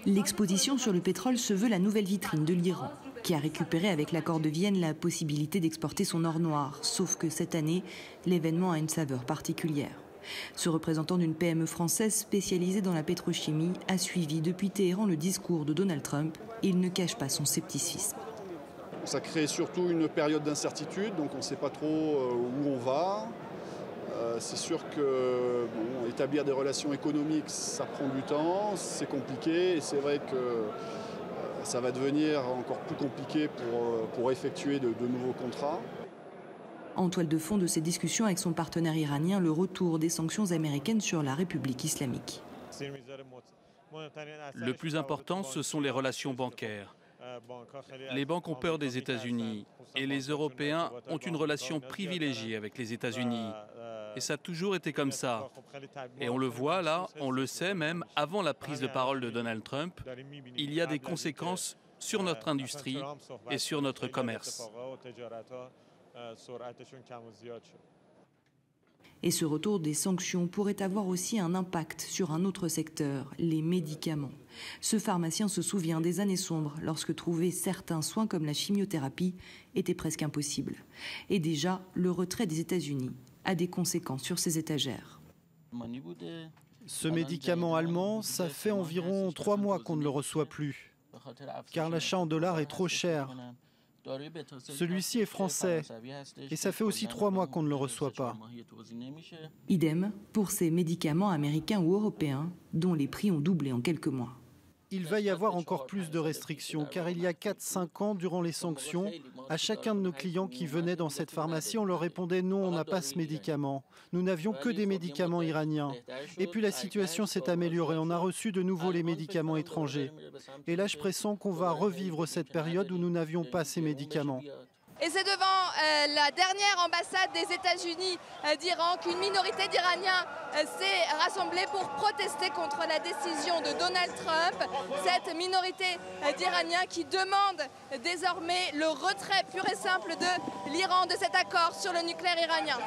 L'exposition sur le pétrole se veut la nouvelle vitrine de l'Iran, qui a récupéré avec l'accord de Vienne la possibilité d'exporter son or noir. Sauf que cette année, l'événement a une saveur particulière. Ce représentant d'une PME française spécialisée dans la pétrochimie a suivi depuis Téhéran le discours de Donald Trump et il ne cache pas son scepticisme. Ça crée surtout une période d'incertitude, donc on ne sait pas trop où on va. C'est sûr que établir des relations économiques, ça prend du temps, c'est compliqué et c'est vrai que ça va devenir encore plus compliqué pour effectuer de nouveaux contrats. En toile de fond de ces discussions avec son partenaire iranien, le retour des sanctions américaines sur la République islamique. Le plus important, ce sont les relations bancaires. Les banques ont peur des États-Unis et les Européens ont une relation privilégiée avec les États-Unis. Et ça a toujours été comme ça. Et on le voit là, on le sait même, avant la prise de parole de Donald Trump, il y a des conséquences sur notre industrie et sur notre commerce. Et ce retour des sanctions pourrait avoir aussi un impact sur un autre secteur, les médicaments. Ce pharmacien se souvient des années sombres lorsque trouver certains soins comme la chimiothérapie était presque impossible. Et déjà, le retrait des États-Unis a des conséquences sur ses étagères. Ce médicament allemand, ça fait environ 3 mois qu'on ne le reçoit plus, car l'achat en dollars est trop cher. Celui-ci est français et ça fait aussi 3 mois qu'on ne le reçoit pas. Idem pour ces médicaments américains ou européens dont les prix ont doublé en quelques mois. Il va y avoir encore plus de restrictions car il y a 4-5 ans, durant les sanctions, à chacun de nos clients qui venaient dans cette pharmacie, on leur répondait non, on n'a pas ce médicament. Nous n'avions que des médicaments iraniens. Et puis la situation s'est améliorée, on a reçu de nouveau les médicaments étrangers. Et là, je pressens qu'on va revivre cette période où nous n'avions pas ces médicaments. Et c'est devant la dernière ambassade des États-Unis d'Iran qu'une minorité d'Iraniens s'est rassemblée pour protester contre la décision de Donald Trump. Cette minorité d'Iraniens qui demande désormais le retrait pur et simple de l'Iran de cet accord sur le nucléaire iranien.